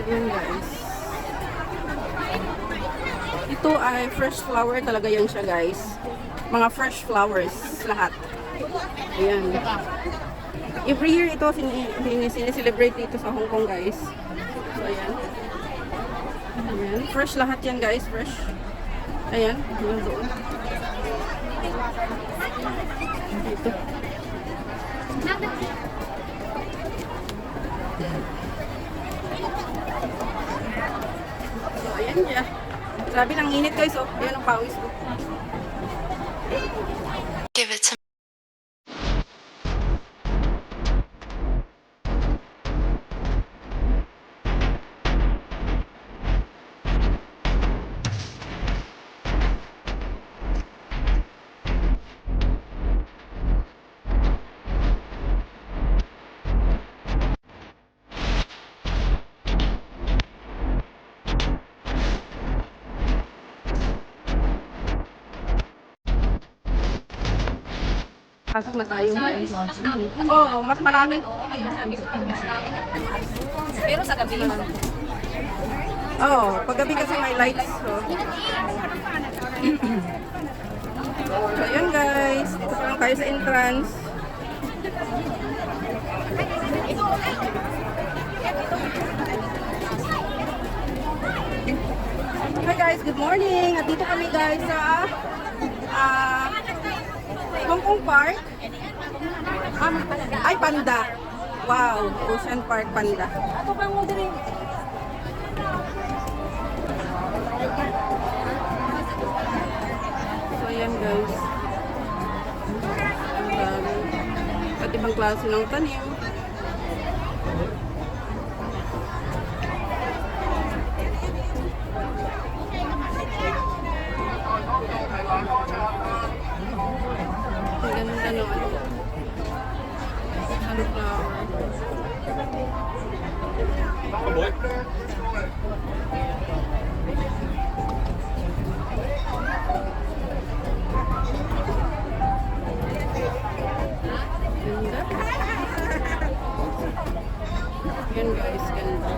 Ayan guys. Ito ay fresh flower talaga yan siya guys. Mga fresh flowers lahat. Ayan. Every year ito sineselebrate dito sa Hong Kong guys. So ayan. Ayan. Fresh lahat yan guys. Fresh. Ayan. Ayan doon. Dito. So ayan niya. Grabe ng init guys oh. Ayan ang pawis ko. Give it to Pasok na tayo. Oo, mas marami. Pero sa gabi naman. Oo, paggabi kasi may lights. So. So, yun guys. Dito pa lang tayo sa entrance. Hi guys, good morning. At dito kami guys sa Hong Kong Park. Ay, Panda. Wow, Ocean Park Panda. Ato kang mo diri. So, ayan guys. Ang dami. At ibang klase ng tanim. Ang ganda no. Sunflower. Ganda. Yan guys, ganda.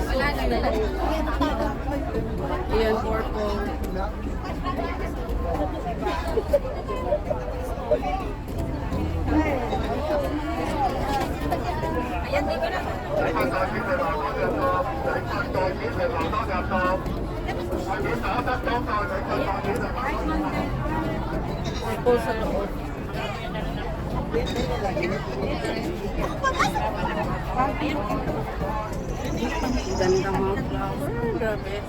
Wala na lang. Ayan, purple. Ayan dito na. Purple sa loob. Ganda mga flower. Grabe.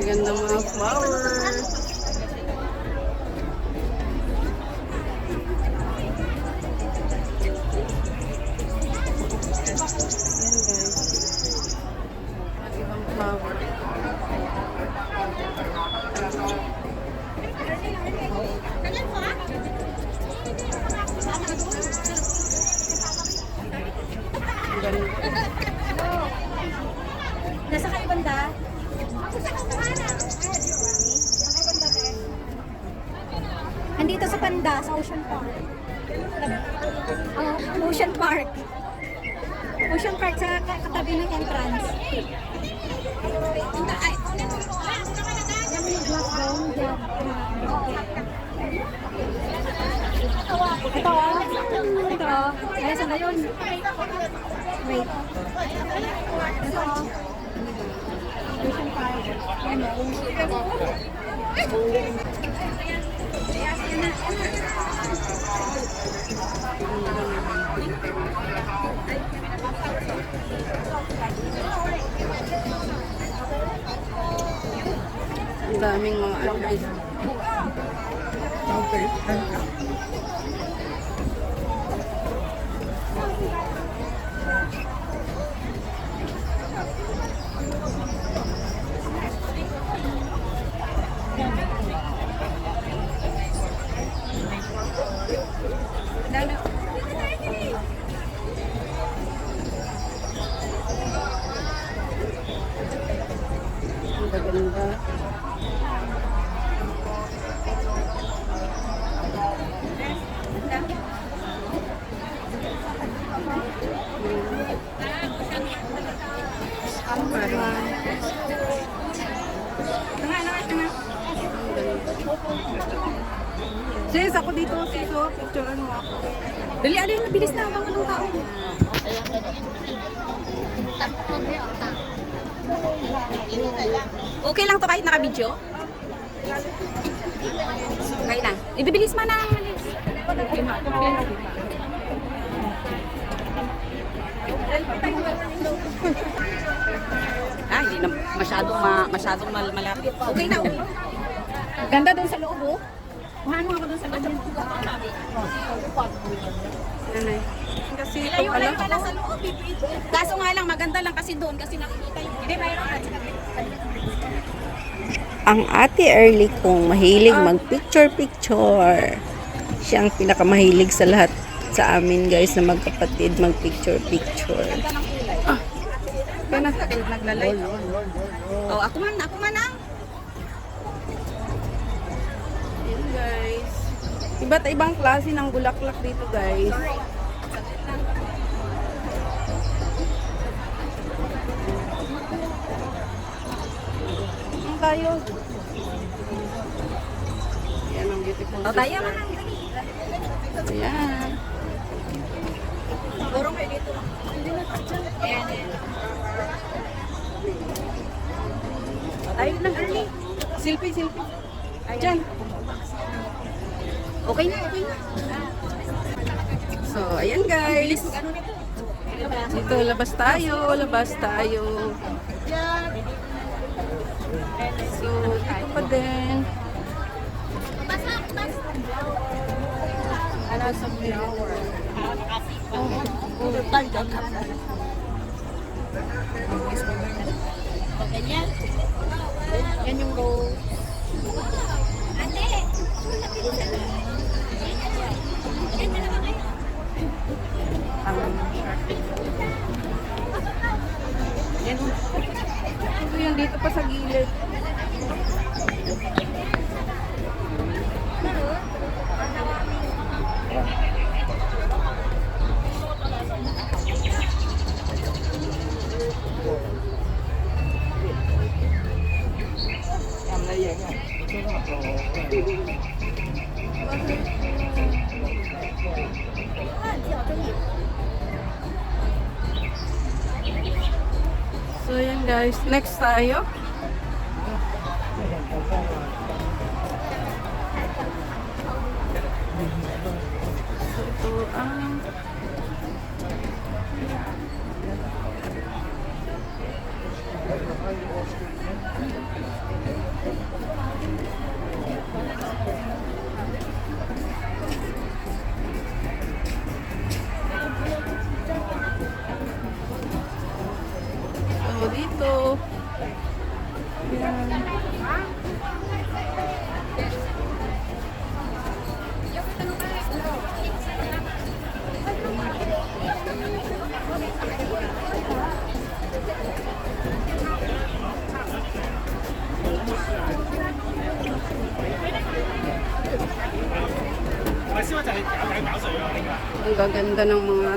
Ganda mga flowers. Ibang flower. Ganda. Nasa kayo banda? Andito sa Panda, sa Ocean Park. Ocean Park. Ocean Park sa katabi ng entrance. Ito. Ito. Ay, saan na yun? Wait. Ito. Ocean Park. Ang daming mga ano. Okay. Sis, ako dito, sis. Oh. Picturean mo ako. Dali, alin, bilis na habang anong tao. Okay lang to kahit naka-video? Okay na. Ibibilis man na. Ah, hindi na masyadong malapit. Okay na, okay. Ganda doon sa loob, oh. Kuhaan mo ako doon sa loob. Nanay. Kasi ito Layo pala. lang pala sa loob, eh. Kaso nga lang, maganda lang kasi doon kasi nakikita yung... Hindi, mayroon ka. Ang ate Early kong mahilig mag-picture-picture. Siya ang pinakamahilig sa lahat sa amin guys na magkapatid mag-picture-picture. Kaya naglalay. Oh, ako man ang. Yan guys. Iba't ibang klase ng bulaklak dito guys. Ang tayo. Yan ang beautiful. Oh, tayo man ang. Ayan. Burong kayo dito. Ayan. Tayo lang early. Selfie. Diyan. Okay na. So, ayan guys. Ano nito? Dito, labas tayo. So, dito pa din. Ano sa flower? Ganyan. Yan yung rose. Ate! Yan. Ito yung dito pa sa gilid. So yan guys, next tayo. So ito ang so dito. Yan. Ang gaganda ng mga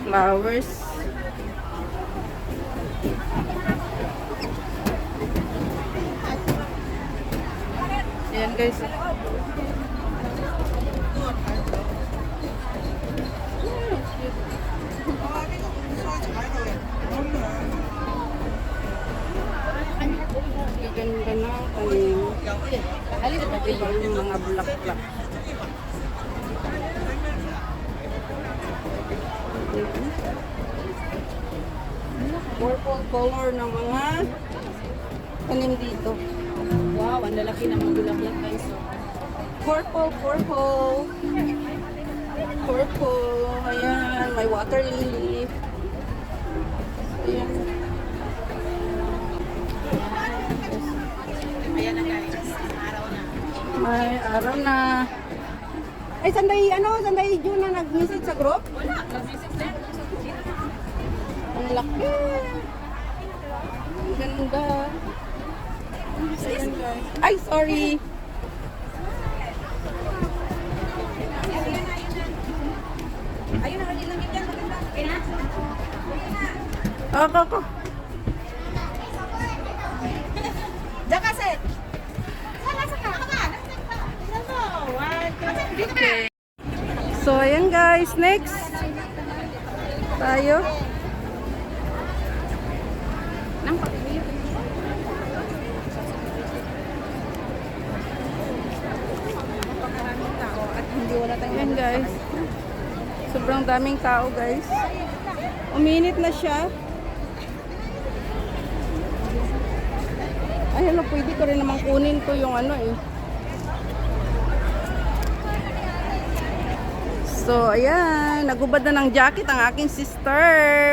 flowers. Ayan guys. Gaganda na tanim. Iba yung mga bulaklak. Purple color ng mga tanim dito. Wow, ang lalaki ng mga bulaklak guys. Purple. Ayan, may water lily. Ayan. Ayan na guys, araw na. May araw na. Ay, sanday June na nag-message sa group? Wala, nag-message din. Ang laki. Ang ganda. Ayan, guys. Ay, sorry. Ayun na, lang yan. Maganda. Okay na? Ako. Diyan ka, Seth. Saka. Saan ka? Saan ka? Okay. So, ayan guys. Next. Tayo. Ayan guys. Sobrang daming tao guys. Uminit na siya. Ay, ano, pwede ko rin namang kunin to yung ano eh. So, ayan. Nagubad na ng jacket ang aking sister.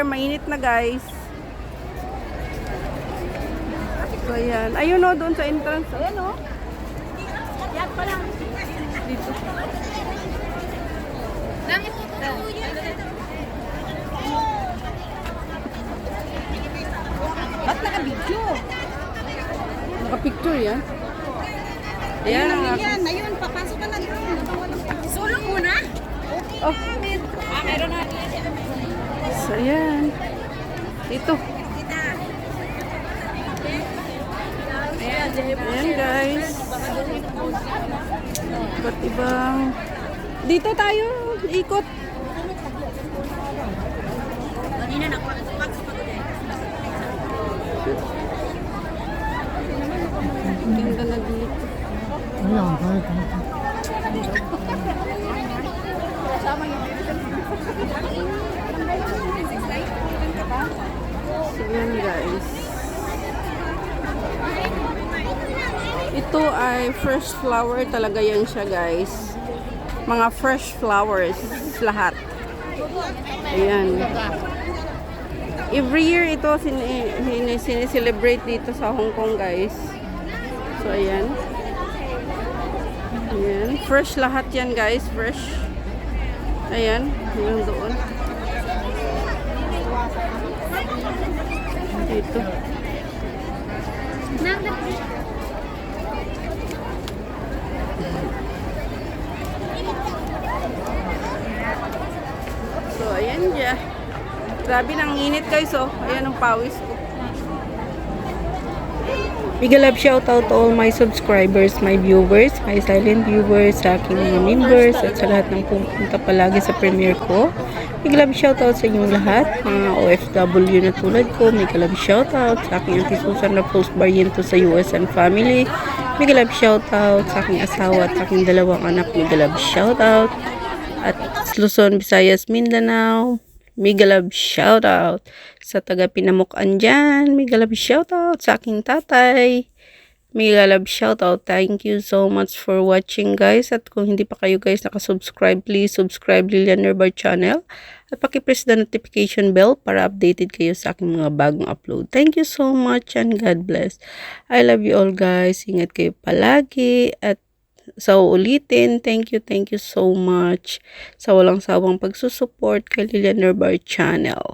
Mainit na guys. So, ayan. Ayun o, doon sa entrance. Ayan o. Yan pa lang. Dito. Ba't naka-video? Naka-picture yan. Ayan ang aking. Yan, ayun, papasok ka na doon. Sulong muna? Oh. Meron na. So, ayan. Ito. Ayan guys. Iba't ibang. Dito tayo. Ikot. Ganda na dito. So, yan guys. Ito ay fresh flower talaga yan siya guys. Mga fresh flowers lahat. Ayan. Every year ito sineselebrate dito sa Hong Kong guys. So ayan. Ayan. Fresh lahat yan guys. Fresh. Ayan. Yung doon. Dito. So ayan dyan. Grabe nang init guys oh. Ayan ang pawis ko. Big love shoutout to all my subscribers, my viewers, my silent viewers, sa aking mga members, at sa lahat ng pumunta palagi sa premiere ko. Big love shoutout sa inyong lahat, mga OFW na tulad ko. Big love shoutout sa aking Auntie Susan Raposo Barriento sa US and family. Big love shoutout sa aking asawa at aking dalawang anak. Big love shoutout at Luzon, Visayas, Mindanao. Mega love shoutout sa taga Pinamukan dyan. Mega love shoutout sa aking tatay. Mega love shoutout. Thank you so much for watching guys. At kung hindi pa kayo guys nakasubscribe, please subscribe Lilian Nerbar channel. At pakipress the notification bell para updated kayo sa aking mga bagong upload. Thank you so much and God bless. I love you all guys. Ingat kayo palagi at sa uulitin, thank you so much sa walang sawang pagsusupport kay Lilian Nerbar channel.